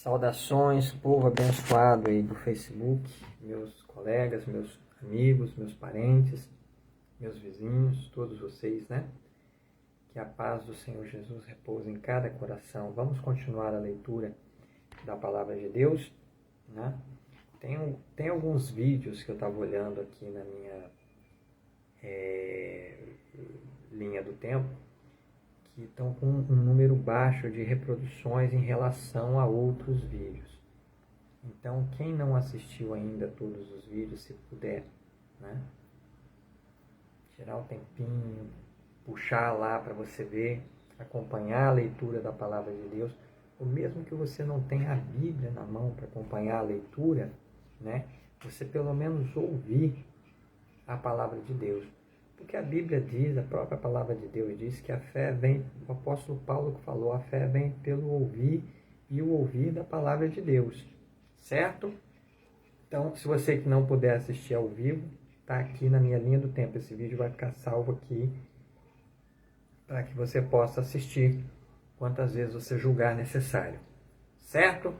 Saudações, povo abençoado aí do Facebook, meus colegas, meus amigos, meus parentes, meus vizinhos, todos vocês, né? Que a paz do Senhor Jesus repouse em cada coração. Vamos continuar a leitura da Palavra de Deus, né? Tem alguns vídeos que eu estava olhando aqui na minha linha do tempo, que estão com um número baixo de reproduções em relação a outros vídeos. Então, quem não assistiu ainda todos os vídeos, se puder, né, tirar um tempinho, puxar lá para você ver, acompanhar a leitura da Palavra de Deus, ou mesmo que você não tenha a Bíblia na mão para acompanhar a leitura, né, você pelo menos ouvir a Palavra de Deus. Porque a Bíblia diz, a própria Palavra de Deus diz que a fé vem, o apóstolo Paulo que falou, a fé vem pelo ouvir e o ouvir da Palavra de Deus, certo? Então, se você que não puder assistir ao vivo, está aqui na minha linha do tempo, esse vídeo vai ficar salvo aqui para que você possa assistir quantas vezes você julgar necessário, certo?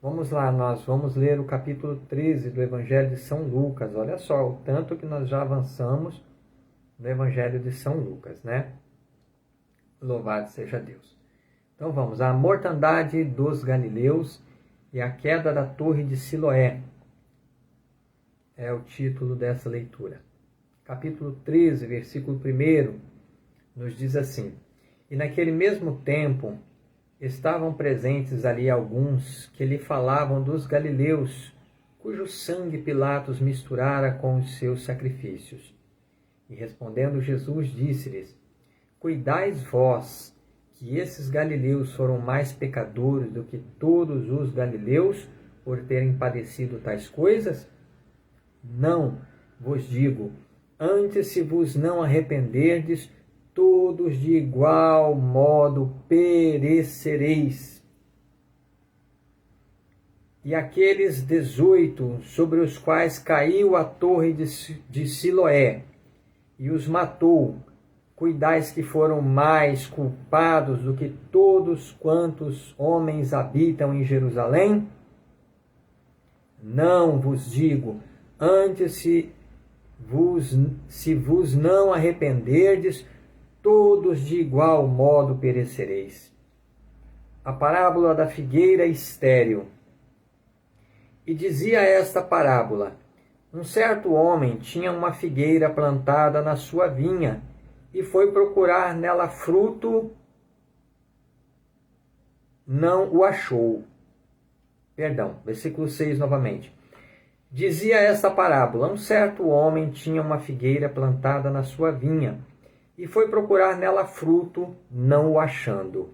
Vamos lá, nós vamos ler o capítulo 13 do Evangelho de São Lucas. Olha só, o tanto que nós já avançamos no Evangelho de São Lucas, né? Louvado seja Deus. Então vamos, a mortandade dos galileus e a queda da torre de Siloé. É o título dessa leitura. Capítulo 13, versículo 1, nos diz assim: E naquele mesmo tempo estavam presentes ali alguns que lhe falavam dos galileus, cujo sangue Pilatos misturara com os seus sacrifícios. E respondendo Jesus, disse-lhes: Cuidais vós que esses galileus foram mais pecadores do que todos os galileus por terem padecido tais coisas? Não, vos digo, antes se vos não arrependerdes, todos de igual modo perecereis. E aqueles 18 sobre os quais caiu a torre de Siloé, e os matou, cuidais que foram mais culpados do que todos quantos homens habitam em Jerusalém? Não vos digo, antes se vos não arrependerdes, todos de igual modo perecereis. A parábola da figueira estéril. E dizia esta parábola: Um certo homem tinha uma figueira plantada na sua vinha e foi procurar nela fruto, não o achou. Versículo 6 novamente. Dizia esta parábola: Um certo homem tinha uma figueira plantada na sua vinha e foi procurar nela fruto, não o achando.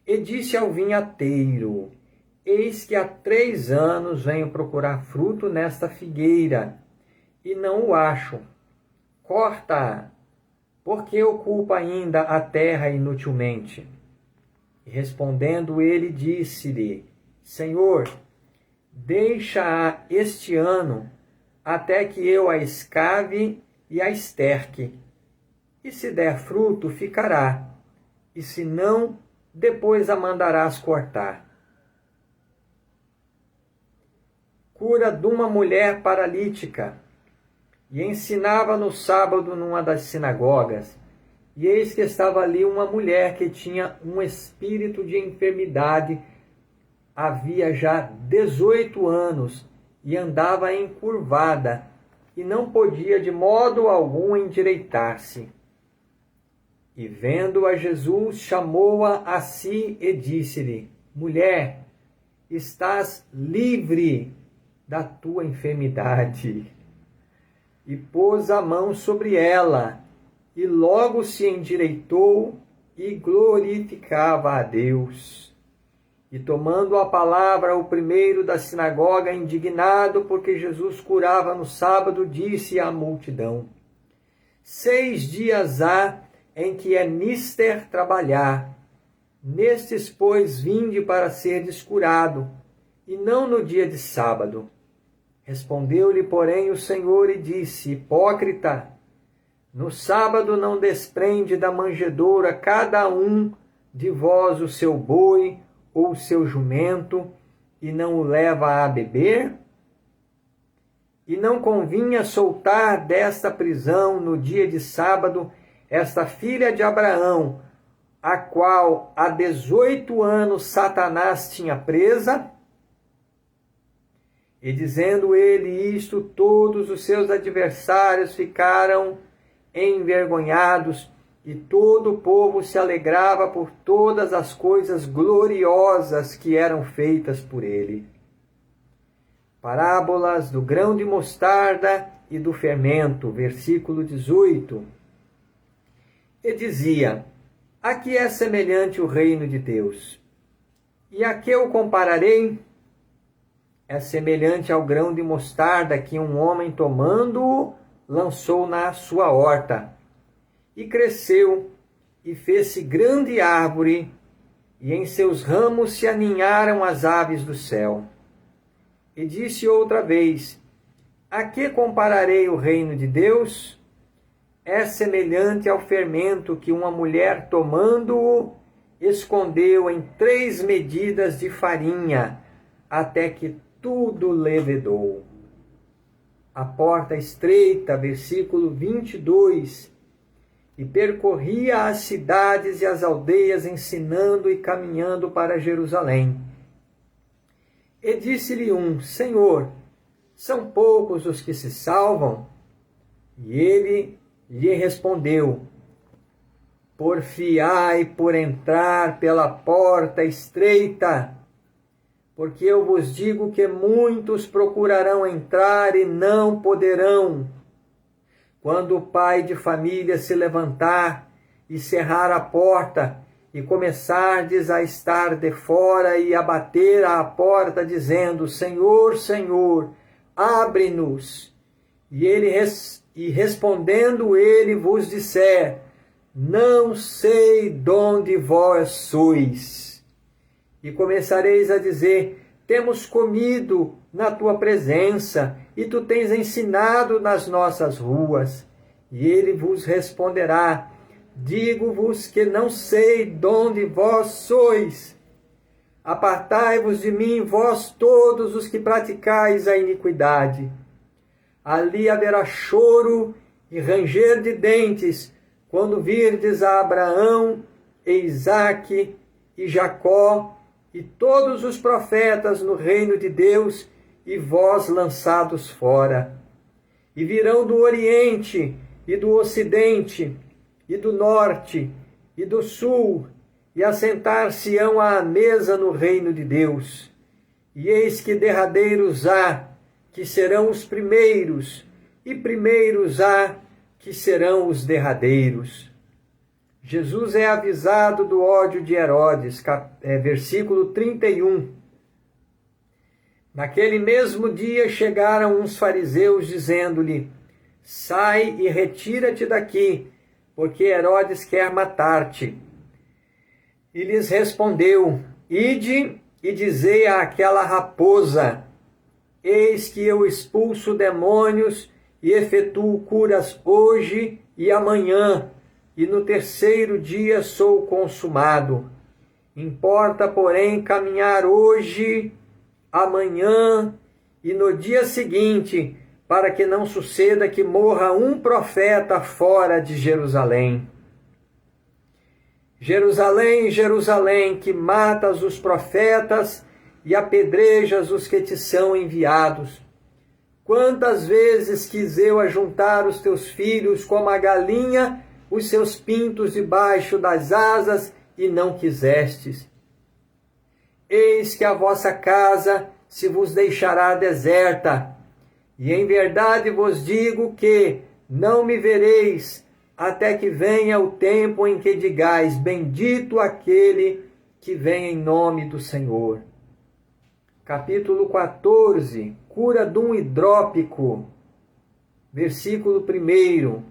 E disse ao vinhateiro: Eis que há 3 anos venho procurar fruto nesta figueira, e não o acho. Corta-a, porque ocupa ainda a terra inutilmente. E respondendo ele, disse-lhe: Senhor, deixa-a este ano, até que eu a escave e a esterque. E se der fruto, ficará, e se não, depois a mandarás cortar. Cura de uma mulher paralítica, e ensinava no sábado numa das sinagogas, e eis que estava ali uma mulher que tinha um espírito de enfermidade, havia já 18 anos, e andava encurvada, e não podia de modo algum endireitar-se. E vendo-a Jesus, chamou-a a si e disse-lhe: Mulher, estás livre da tua enfermidade. E pôs a mão sobre ela, e logo se endireitou e glorificava a Deus. E tomando a palavra o primeiro da sinagoga, indignado porque Jesus curava no sábado, disse à multidão: 6 dias há em que é mister trabalhar. Nestes, pois, vinde para serdes curado, e não no dia de sábado. Respondeu-lhe, porém, o Senhor e disse: Hipócrita, no sábado não desprende da manjedoura cada um de vós o seu boi ou seu jumento, e não o leva a beber? E não convinha soltar desta prisão no dia de sábado esta filha de Abraão, a qual há 18 anos Satanás tinha presa? E dizendo ele isto, todos os seus adversários ficaram envergonhados, e todo o povo se alegrava por todas as coisas gloriosas que eram feitas por ele. Parábolas do grão de mostarda e do fermento, versículo 18. E dizia: a que é semelhante o reino de Deus? E a que o compararei? É semelhante ao grão de mostarda que um homem, tomando-o, lançou na sua horta, e cresceu, e fez-se grande árvore, e em seus ramos se aninharam as aves do céu. E disse outra vez: a que compararei o reino de Deus? É semelhante ao fermento que uma mulher, tomando-o, escondeu em 3 medidas de farinha, até que tudo levedou. A porta estreita, versículo 22, e percorria as cidades e as aldeias, ensinando e caminhando para Jerusalém. E disse-lhe um: Senhor, são poucos os que se salvam? E ele lhe respondeu: porfiai por entrar pela porta estreita, porque eu vos digo que muitos procurarão entrar e não poderão. Quando o pai de família se levantar e cerrar a porta, e começardes a estar de fora e a bater à porta, dizendo: Senhor, Senhor, abre-nos. E respondendo ele vos disser: não sei de onde vós sois. E começareis a dizer: temos comido na tua presença, e tu tens ensinado nas nossas ruas. E ele vos responderá: digo-vos que não sei de onde vós sois. Apartai-vos de mim, vós todos os que praticais a iniquidade. Ali haverá choro e ranger de dentes, quando virdes a Abraão, e Isaque e Jacó, e todos os profetas no reino de Deus, e vós lançados fora. E virão do Oriente, e do Ocidente, e do Norte, e do Sul, e assentar-se-ão à mesa no reino de Deus. E eis que derradeiros há, que serão os primeiros, e primeiros há, que serão os derradeiros. Jesus é avisado do ódio de Herodes, versículo 31. Naquele mesmo dia chegaram uns fariseus, dizendo-lhe: sai e retira-te daqui, porque Herodes quer matar-te. E lhes respondeu: ide e dizei àquela raposa: eis que eu expulso demônios e efetuo curas hoje e amanhã, e no terceiro dia sou consumado. Importa, porém, caminhar hoje, amanhã e no dia seguinte, para que não suceda que morra um profeta fora de Jerusalém. Jerusalém, Jerusalém, que matas os profetas e apedrejas os que te são enviados. Quantas vezes quis eu ajuntar os teus filhos como a galinha os seus pintos debaixo das asas, e não quisestes. Eis que a vossa casa se vos deixará deserta, e em verdade vos digo que não me vereis, até que venha o tempo em que digais: bendito aquele que vem em nome do Senhor. Capítulo 14, cura de um hidrópico, versículo 1.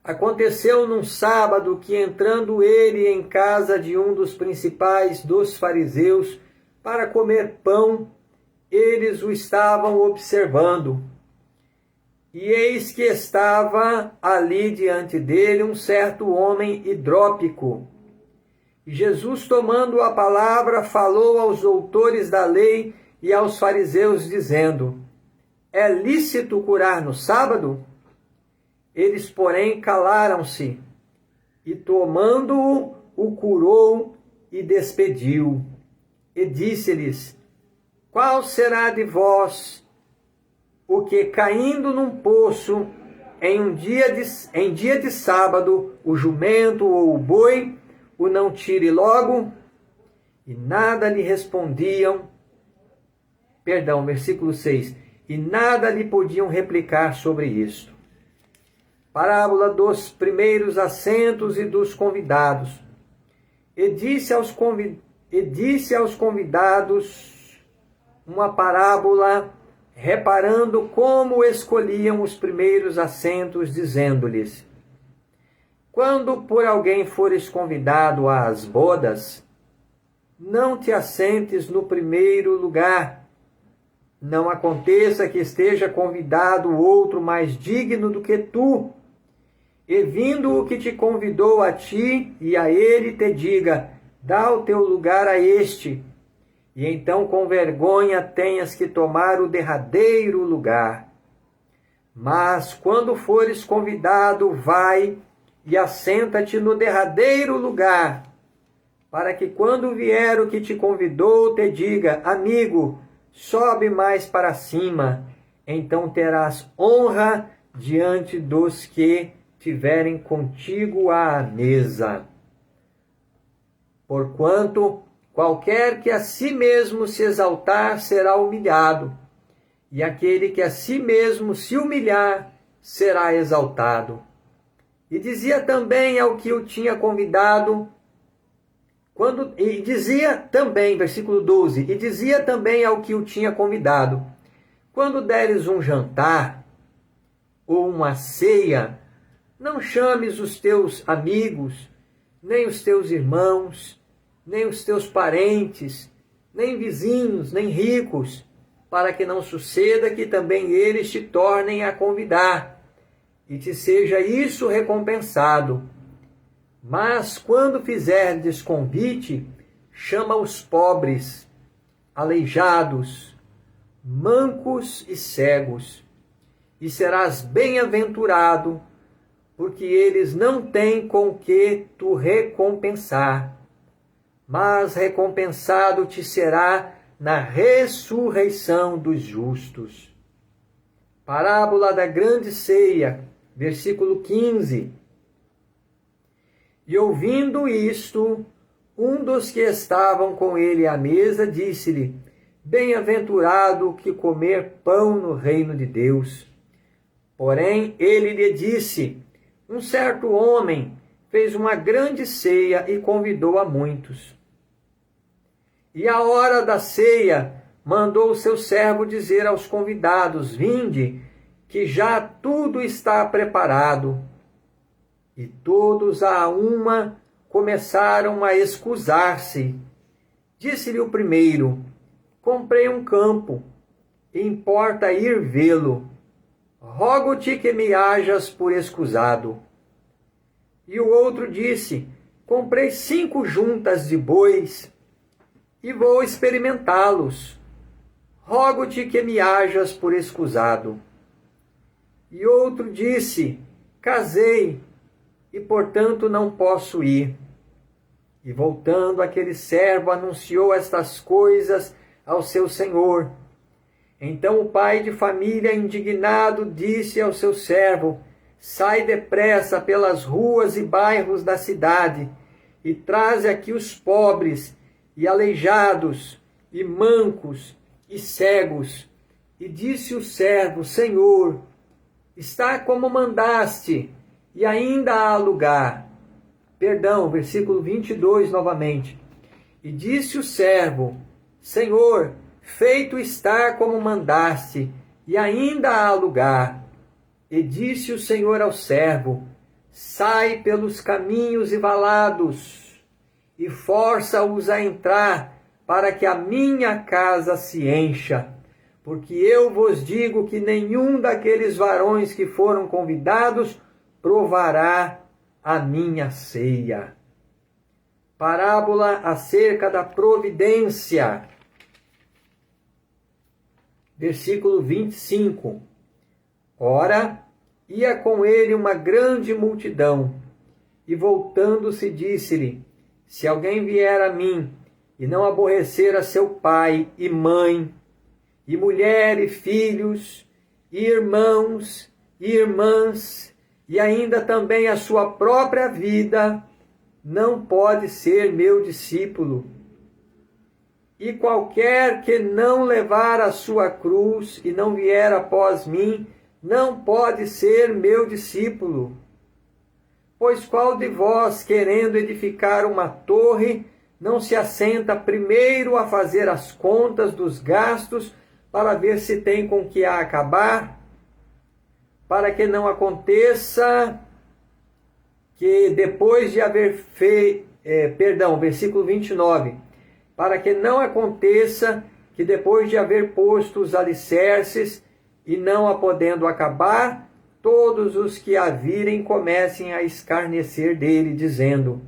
Aconteceu num sábado que, entrando ele em casa de um dos principais dos fariseus para comer pão, eles o estavam observando. E eis que estava ali diante dele um certo homem hidrópico. E Jesus, tomando a palavra, falou aos doutores da lei e aos fariseus, dizendo: é lícito curar no sábado? Eles, porém, calaram-se, e tomando-o, o curou e despediu. E disse-lhes: qual será de vós o que, caindo num poço, em dia de sábado, o jumento ou o boi o não tire logo? E nada lhe respondiam. Versículo 6. E nada lhe podiam replicar sobre isto. Parábola dos primeiros assentos e dos convidados. E disse aos convidados uma parábola, reparando como escolhiam os primeiros assentos, dizendo-lhes: quando por alguém fores convidado às bodas, não te assentes no primeiro lugar. Não aconteça que esteja convidado outro mais digno do que tu, e vindo o que te convidou a ti e a ele, te diga: dá o teu lugar a este, e então com vergonha tenhas que tomar o derradeiro lugar. Mas quando fores convidado, vai e assenta-te no derradeiro lugar, para que quando vier o que te convidou, te diga: amigo, sobe mais para cima, então terás honra diante dos que tiverem contigo à mesa. Porquanto qualquer que a si mesmo se exaltar será humilhado, e aquele que a si mesmo se humilhar será exaltado. E dizia também ao que o tinha convidado, versículo 12, e dizia também ao que o tinha convidado: quando deres um jantar ou uma ceia, não chames os teus amigos, nem os teus irmãos, nem os teus parentes, nem vizinhos, nem ricos, para que não suceda que também eles te tornem a convidar, e te seja isso recompensado. Mas quando fizerdes convite, chama os pobres, aleijados, mancos e cegos, e serás bem-aventurado, porque eles não têm com que tu recompensar, mas recompensado te será na ressurreição dos justos. Parábola da grande ceia, versículo 15. E ouvindo isto, um dos que estavam com ele à mesa disse-lhe: bem-aventurado que comer pão no reino de Deus. Porém, ele lhe disse: um certo homem fez uma grande ceia e convidou a muitos. E à hora da ceia, mandou o seu servo dizer aos convidados: vinde, que já tudo está preparado. E todos a uma começaram a escusar-se. Disse-lhe o primeiro: comprei um campo, e importa ir vê-lo. Rogo-te que me hajas por escusado. E o outro disse: comprei 5 juntas de bois, e vou experimentá-los. Rogo-te que me hajas por escusado. E outro disse: casei, e portanto não posso ir. E voltando, aquele servo anunciou estas coisas ao seu senhor. Então o pai de família, indignado, disse ao seu servo: sai depressa pelas ruas e bairros da cidade, e traze aqui os pobres, e aleijados, e mancos, e cegos. E disse o servo: Senhor, está como mandaste, e ainda há lugar. Versículo 22 novamente. E disse o servo: Senhor, feito está como mandaste, e ainda há lugar. E disse o Senhor ao servo: sai pelos caminhos e valados, e força-os a entrar, para que a minha casa se encha. Porque eu vos digo que nenhum daqueles varões que foram convidados provará a minha ceia. Parábola acerca da providência. Versículo 25. Ora, ia com ele uma grande multidão, e voltando-se disse-lhe: se alguém vier a mim, e não aborrecer a seu pai e mãe, e mulher e filhos, e irmãos e irmãs, e ainda também a sua própria vida, não pode ser meu discípulo. E qualquer que não levar a sua cruz e não vier após mim, não pode ser meu discípulo. Pois qual de vós, querendo edificar uma torre, não se assenta primeiro a fazer as contas dos gastos, para ver se tem com que a acabar? Para que não aconteça que depois de haver feito... versículo 29. Para que não aconteça que depois de haver posto os alicerces, e não a podendo acabar, todos os que a virem comecem a escarnecer dele, dizendo: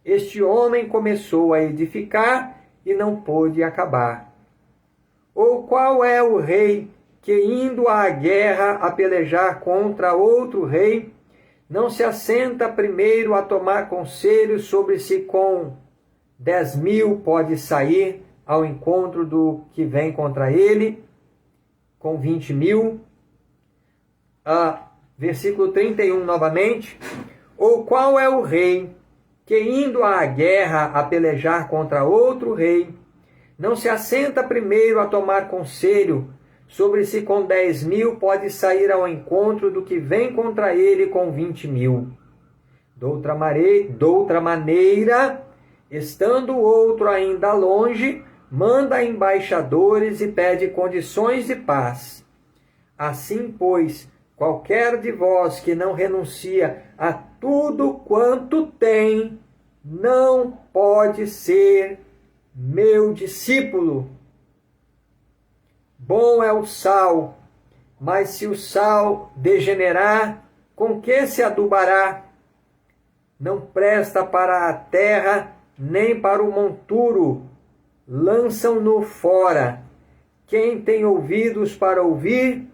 este homem começou a edificar e não pôde acabar. Ou qual é o rei que, indo à guerra a pelejar contra outro rei, não se assenta primeiro a tomar conselho sobre se com 10.000 pode sair ao encontro do que vem contra ele, com 20.000? Versículo 31 novamente. Ou qual é o rei que, indo à guerra a pelejar contra outro rei, não se assenta primeiro a tomar conselho sobre se com 10.000 pode sair ao encontro do que vem contra ele com 20.000? Doutra maneira, estando o outro ainda longe, manda embaixadores e pede condições de paz. Assim, pois, qualquer de vós que não renuncia a tudo quanto tem, não pode ser meu discípulo. Bom é o sal, mas se o sal degenerar, com que se adubará? Não presta para a terra, nem para o monturo, lançam-no fora. Quem tem ouvidos para ouvir,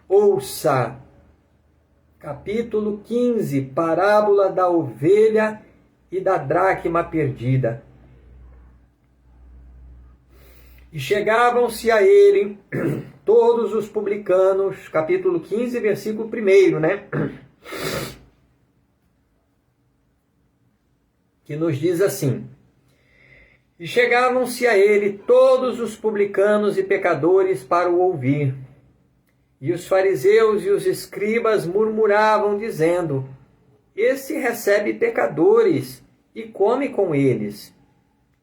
ouça. Capítulo 15, parábola da ovelha e da dracma perdida. E chegavam-se a ele todos os publicanos, capítulo 15, versículo 1, né? Que nos diz assim: e chegavam-se a ele todos os publicanos e pecadores para o ouvir. E os fariseus e os escribas murmuravam, dizendo: esse recebe pecadores e come com eles.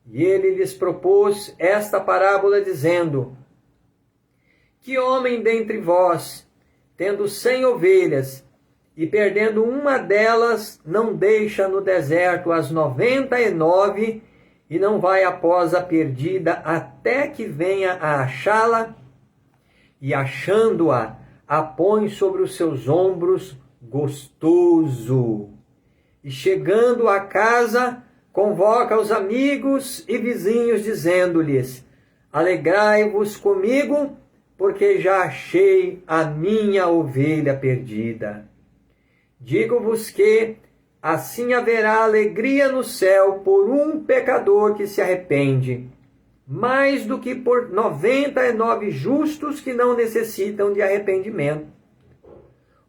E ele lhes propôs esta parábola, dizendo: que homem dentre vós, tendo 100 ovelhas, e perdendo uma delas, não deixa no deserto as 99, e não vai após a perdida até que venha a achá-la? E achando-a, a põe sobre os seus ombros, gostoso. E chegando à casa, convoca os amigos e vizinhos, dizendo-lhes: alegrai-vos comigo, porque já achei a minha ovelha perdida. Digo-vos que assim haverá alegria no céu por um pecador que se arrepende, mais do que por 99 justos que não necessitam de arrependimento.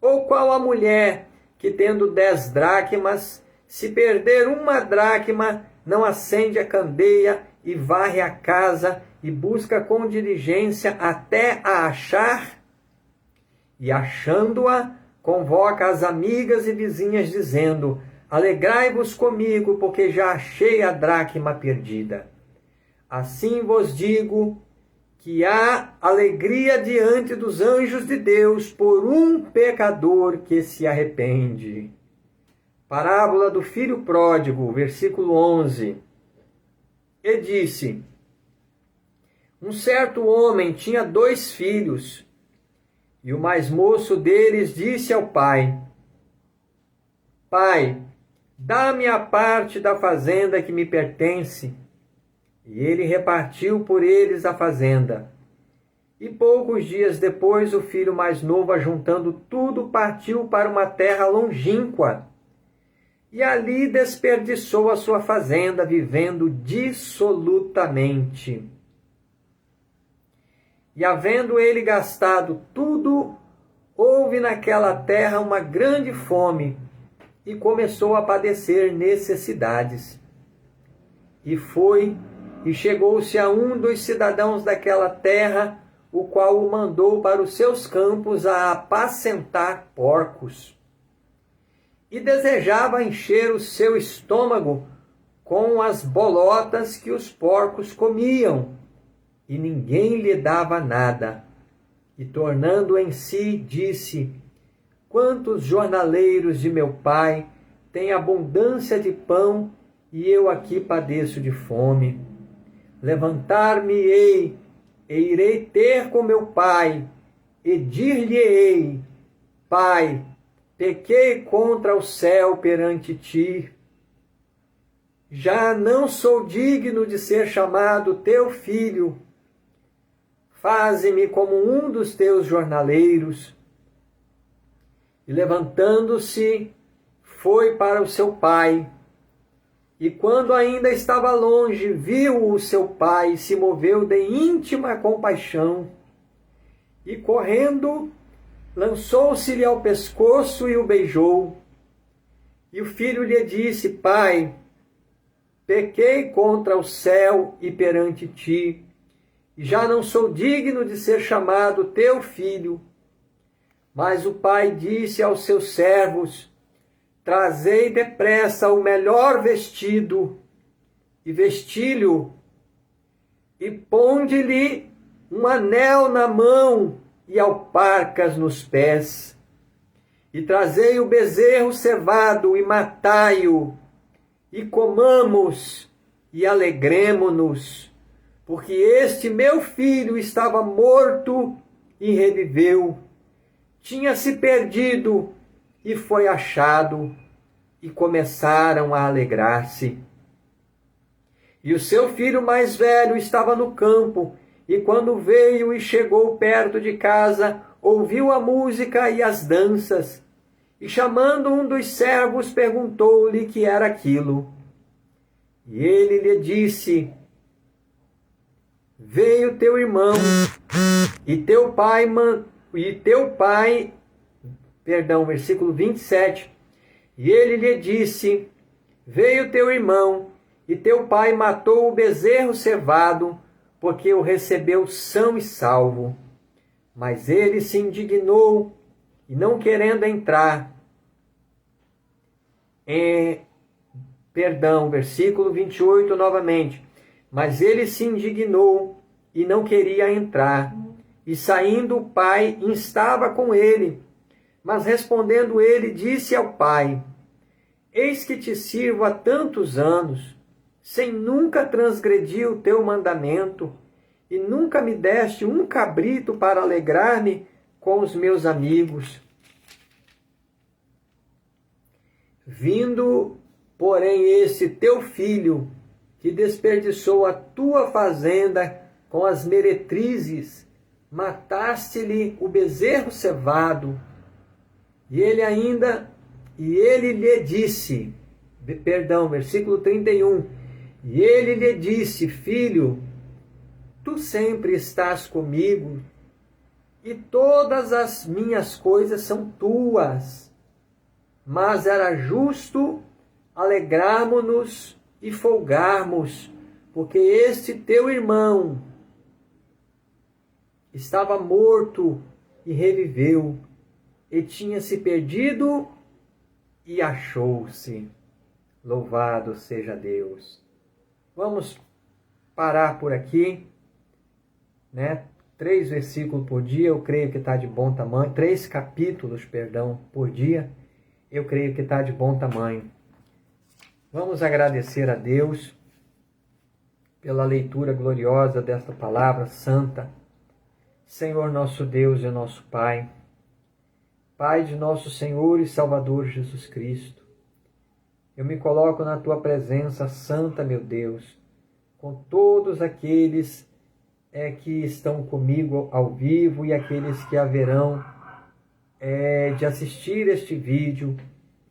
Ou qual a mulher que, tendo 10 dracmas, se perder uma dracma, não acende a candeia e varre a casa e busca com diligência até a achar? E achando-a, convoca as amigas e vizinhas, dizendo: alegrai-vos comigo, porque já achei a dracma perdida. Assim vos digo que há alegria diante dos anjos de Deus por um pecador que se arrepende. Parábola do filho pródigo, versículo 11. E disse: um certo homem tinha 2 filhos, e o mais moço deles disse ao pai: Pai, dá-me a parte da fazenda que me pertence. E ele repartiu por eles a fazenda. E poucos dias depois, o filho mais novo, ajuntando tudo, partiu para uma terra longínqua. E ali desperdiçou a sua fazenda, vivendo dissolutamente. E havendo ele gastado tudo, houve naquela terra uma grande fome, e começou a padecer necessidades. E chegou-se a um dos cidadãos daquela terra, o qual o mandou para os seus campos a apacentar porcos. E desejava encher o seu estômago com as bolotas que os porcos comiam, e ninguém lhe dava nada. E tornando em si, disse: quantos jornaleiros de meu pai têm abundância de pão, e eu aqui padeço de fome. Levantar-me-ei, e irei ter com meu pai, e dir-lhe-ei: Pai, pequei contra o céu perante ti. Já não sou digno de ser chamado teu filho. Faze-me como um dos teus jornaleiros. E levantando-se, foi para o seu pai. E quando ainda estava longe, viu o seu pai e se moveu de íntima compaixão. E correndo, lançou-se-lhe ao pescoço e o beijou. E o filho lhe disse: Pai, pequei contra o céu e perante ti, e já não sou digno de ser chamado teu filho. Mas o pai disse aos seus servos: trazei depressa o melhor vestido, e vesti-lhe, e ponde-lhe um anel na mão e alparcas nos pés. E trazei o bezerro cevado, e matai-o, e comamos, e alegremo-nos, porque este meu filho estava morto e reviveu, tinha se perdido e foi achado, e começaram a alegrar-se. E o seu filho mais velho estava no campo, e quando veio e chegou perto de casa, ouviu a música e as danças, e chamando um dos servos, perguntou-lhe que era aquilo. E ele lhe disse: veio teu irmão, versículo 27. E ele lhe disse: veio teu irmão, e teu pai matou o bezerro cevado, porque o recebeu são e salvo. Mas ele se indignou, e não querendo entrar, versículo 28 novamente. Mas ele se indignou, e não queria entrar. E saindo o pai, instava com ele. Mas respondendo ele, disse ao pai: eis que te sirvo há tantos anos, sem nunca transgredir o teu mandamento, e nunca me deste um cabrito para alegrar-me com os meus amigos. Vindo, porém, esse teu filho, que desperdiçou a tua fazenda com as meretrizes, mataste-lhe o bezerro cevado. E ele lhe disse, versículo 31, e ele lhe disse: filho, tu sempre estás comigo, e todas as minhas coisas são tuas. Mas era justo alegrarmos-nos e folgarmos, porque este teu irmão estava morto e reviveu, e tinha se perdido e achou-se. Louvado seja Deus. Vamos parar por aqui, né? 3 versículos por dia, eu creio que está de bom tamanho. 3 capítulos, por dia, eu creio que está de bom tamanho. Vamos agradecer a Deus pela leitura gloriosa desta palavra santa. Senhor nosso Deus e nosso Pai, Pai de nosso Senhor e Salvador Jesus Cristo, Eu me coloco na tua presença santa, meu Deus, com todos aqueles que estão comigo ao vivo e aqueles que haverão de assistir este vídeo,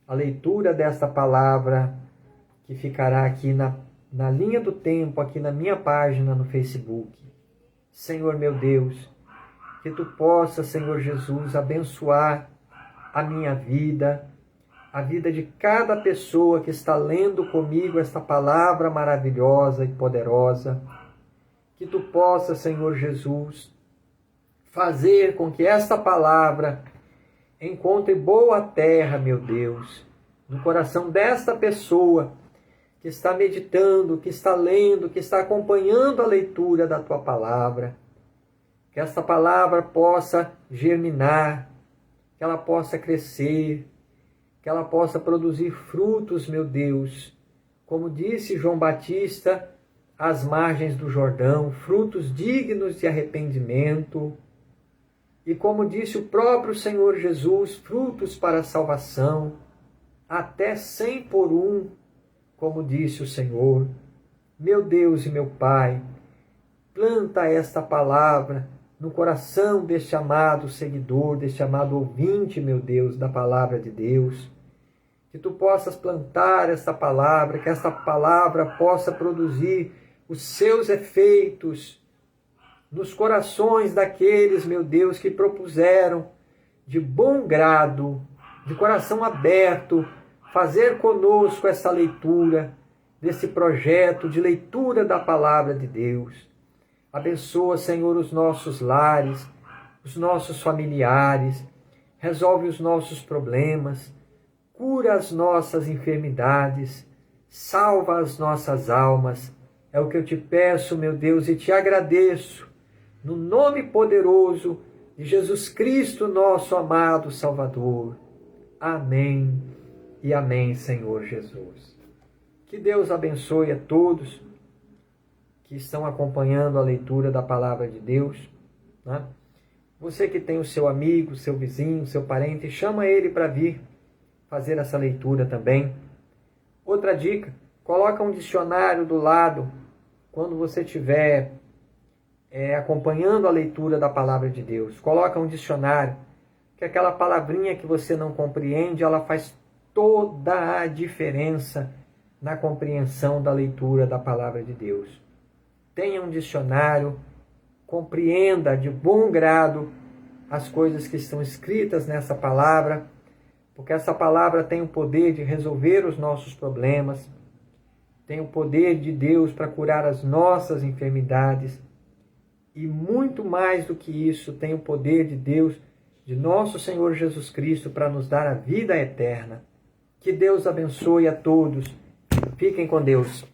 a leitura desta palavra que ficará aqui na linha do tempo, aqui na minha página no Facebook. Senhor meu Deus, que tu possa, Senhor Jesus, abençoar a minha vida, a vida de cada pessoa que está lendo comigo esta palavra maravilhosa e poderosa. Que tu possa, Senhor Jesus, fazer com que esta palavra encontre boa terra, meu Deus, no coração desta pessoa que está meditando, que está lendo, que está acompanhando a leitura da tua palavra. Que esta palavra possa germinar, que ela possa crescer, que ela possa produzir frutos, meu Deus. Como disse João Batista, às margens do Jordão, frutos dignos de arrependimento. E como disse o próprio Senhor Jesus, frutos para a salvação, até 100 por um, como disse o Senhor. Meu Deus e meu Pai, planta esta palavra no coração deste amado seguidor, deste amado ouvinte, meu Deus, da palavra de Deus. Que tu possas plantar esta palavra, que esta palavra possa produzir os seus efeitos nos corações daqueles, meu Deus, que propuseram de bom grado, de coração aberto, fazer conosco essa leitura, desse projeto de leitura da palavra de Deus. Abençoa, Senhor, os nossos lares, os nossos familiares, resolve os nossos problemas, cura as nossas enfermidades, salva as nossas almas. É o que eu te peço, meu Deus, e te agradeço, no nome poderoso de Jesus Cristo, nosso amado Salvador. Amém e amém, Senhor Jesus. Que Deus abençoe a todos que estão acompanhando a leitura da palavra de Deus, né? Você que tem o seu amigo, seu vizinho, seu parente, chama ele para vir fazer essa leitura também. Outra dica, coloca um dicionário do lado quando você estiver acompanhando a leitura da palavra de Deus. Coloca um dicionário, que aquela palavrinha que você não compreende, ela faz toda a diferença na compreensão da leitura da palavra de Deus. Tenha um dicionário, compreenda de bom grado as coisas que estão escritas nessa palavra, porque essa palavra tem o poder de resolver os nossos problemas, tem o poder de Deus para curar as nossas enfermidades, e muito mais do que isso, tem o poder de Deus, de nosso Senhor Jesus Cristo, para nos dar a vida eterna. Que Deus abençoe a todos. Fiquem com Deus.